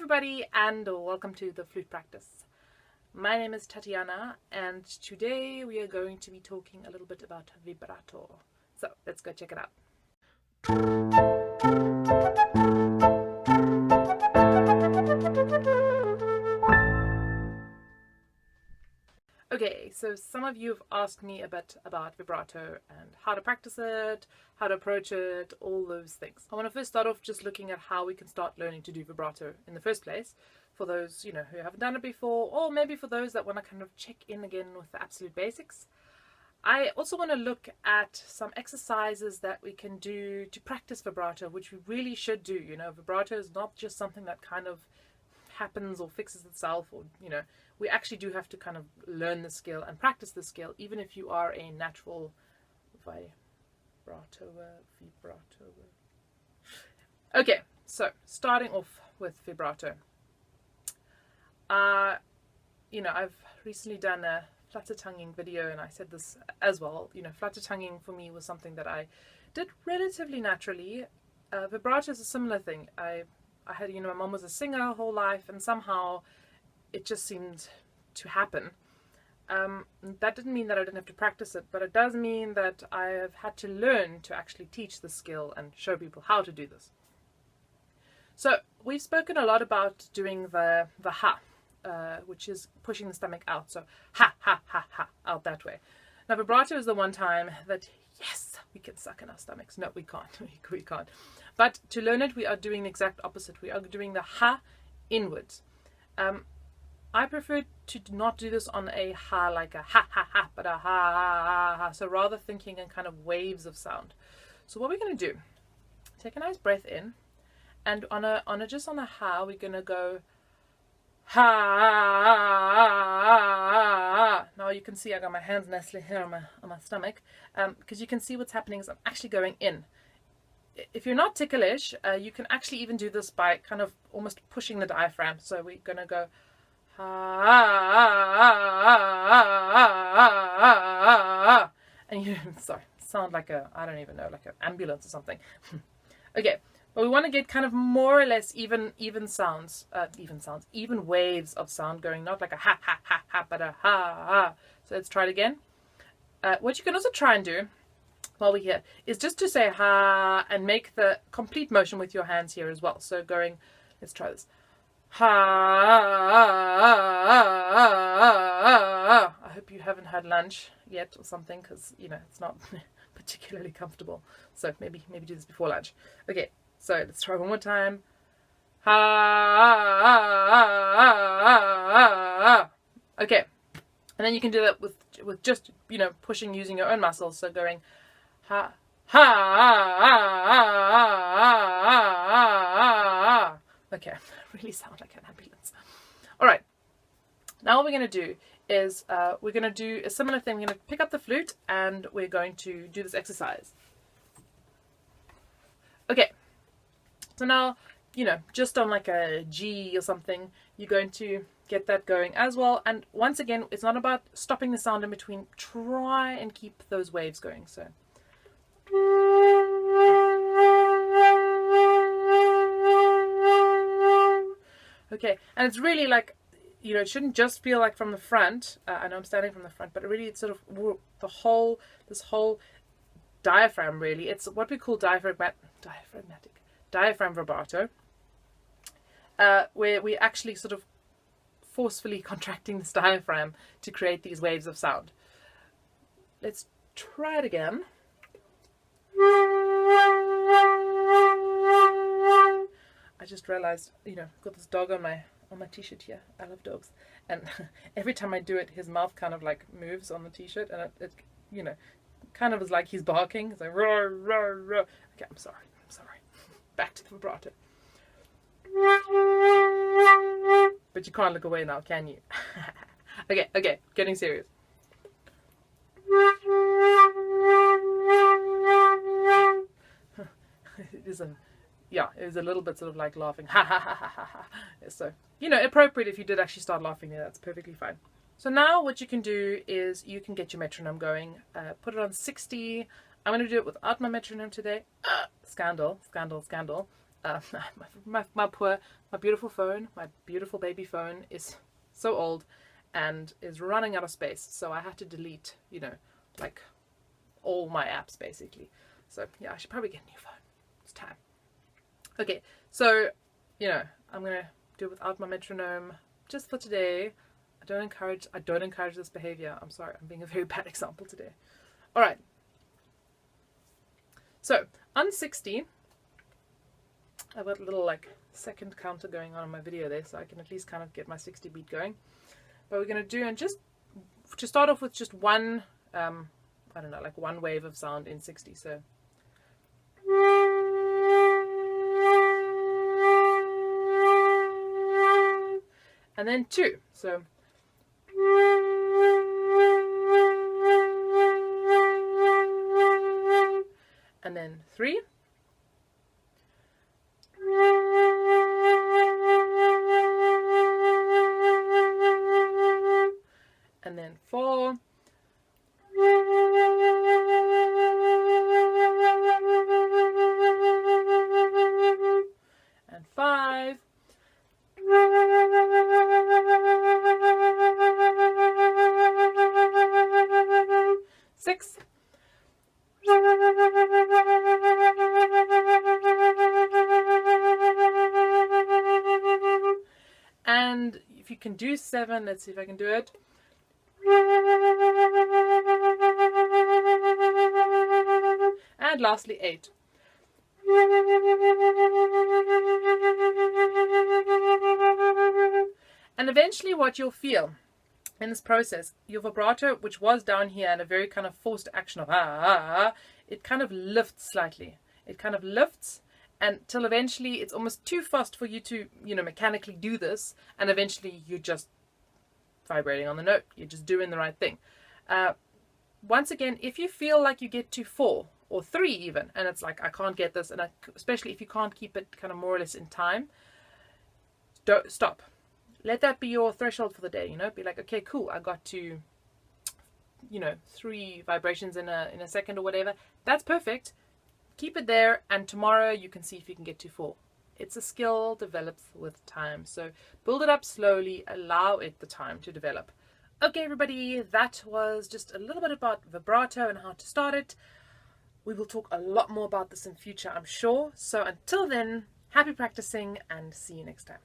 everybody, and welcome to the Flute Practice. My name is Tatiana, and today we are going to be talking a little bit about vibrato. So let's go check it out. Okay, so some of you have asked me a bit about vibrato and how to practice it, how to approach it, all those things. I want to first start off just looking at how we can start learning to do vibrato in the first place, for those, who haven't done it before, or maybe for those that want to kind of check in again with the absolute basics. I also want to look at some exercises that we can do to practice vibrato, which we really should do. Vibrato is not just something that kind of happens or fixes itself, or we actually do have to kind of learn the skill and practice the skill, even if you are a natural vibratoer. Okay, so starting off with vibrato. I've recently done a flutter tonguing video, and I said this as well. Flutter tonguing for me was something that I did relatively naturally. Vibrato is a similar thing. I had, my mom was a singer her whole life, and somehow it just seemed to happen. That didn't mean that I didn't have to practice it, but it does mean that I have had to learn to actually teach the skill and show people how to do this. So we've spoken a lot about doing the ha, which is pushing the stomach out. So ha, ha, ha, ha, out that way. Now vibrato is the one time that, yes, we can suck in our stomachs. No, we can't. We can't. But to learn it, we are doing the exact opposite. We are doing the ha inwards. I prefer to not do this on a ha like a ha ha ha, but a ha ha ha ha. So rather thinking in kind of waves of sound. So what we're going to do, take a nice breath in, and on a ha, we're going to go ha. Now you can see I got my hands nicely here on my stomach, because you can see what's happening is I'm actually going in. If you're not ticklish, you can actually even do this by kind of almost pushing the diaphragm. So we're going to go ha, and you sound like like an ambulance or something. Okay, but we want to get kind of more or less even waves of sound going, not like a ha ha ha ha, but a ha ha. So let's try it again. What you can also try and do while we're here is just to say ha and make the complete motion with your hands here as well. So going, let's try this. Ha. I hope you haven't had lunch yet or something, because it's not particularly comfortable. So maybe do this before lunch. Okay, so let's try one more time. Ha. Okay, and then you can do that with just pushing using your own muscles. So going ha ha. Okay, I really sound like an ambulance. All right, now what we're going to do is we're going to do a similar thing. We're going to pick up the flute, and we're going to do this exercise. Okay, so now, just on like a G or something, you're going to get that going as well. And once again, it's not about stopping the sound in between. Try and keep those waves going. So. Okay, and it's really like, it shouldn't just feel like from the front. I know I'm standing from the front, but really it's sort of this whole diaphragm, really. It's what we call diaphragm vibrato, where we're actually sort of forcefully contracting this diaphragm to create these waves of sound. Let's try it again. I just realized, I've got this dog on my t-shirt here. I love dogs, and every time I do it, his mouth kind of like moves on the t-shirt, and it kind of is like he's barking. It's like roar, roar, roar. Okay, I'm sorry. Back to the vibrato. But you can't look away now, can you? Okay, getting serious. It was a little bit sort of like laughing. Ha ha ha ha ha ha. So, appropriate if you did actually start laughing there. That's perfectly fine. So now what you can do is you can get your metronome going. Put it on 60. I'm going to do it without my metronome today. Scandal. My beautiful phone, my beautiful baby phone is so old and is running out of space. So I had to delete, you know, like all my apps basically. So yeah, I should probably get a new phone. It's time. Okay, so, you know, I'm going to do it without my metronome just for today. I don't encourage this behavior. I'm sorry, I'm being a very bad example today. All right. So on 60, I've got a little like second counter going on in my video there, so I can at least kind of get my 60 beat going. But we're going to do, and just to start off with, just one, I don't know, like one wave of sound in 60. So. And then 2. So. And then 3. And then 4. And 5. And if you can do 7, let's see if I can do it. And lastly 8. And eventually what you'll feel in this process, your vibrato, which was down here and a very kind of forced action of it kind of lifts slightly. It kind of lifts until eventually it's almost too fast for you to, you know, mechanically do this, and eventually you're just vibrating on the note. You're just doing the right thing. Once again, if you feel like you get to 4 or 3 even, and it's like, I can't get this, and especially if you can't keep it kind of more or less in time, don't stop. Let that be your threshold for the day, you know. Be like, okay, cool, I got to, you know, 3 vibrations in a second or whatever. That's perfect. Keep it there, and tomorrow you can see if you can get to 4. It's a skill, develops with time. So build it up slowly, allow it the time to develop. Okay, everybody, that was just a little bit about vibrato and how to start it. We will talk a lot more about this in future, I'm sure. So until then, happy practicing and see you next time.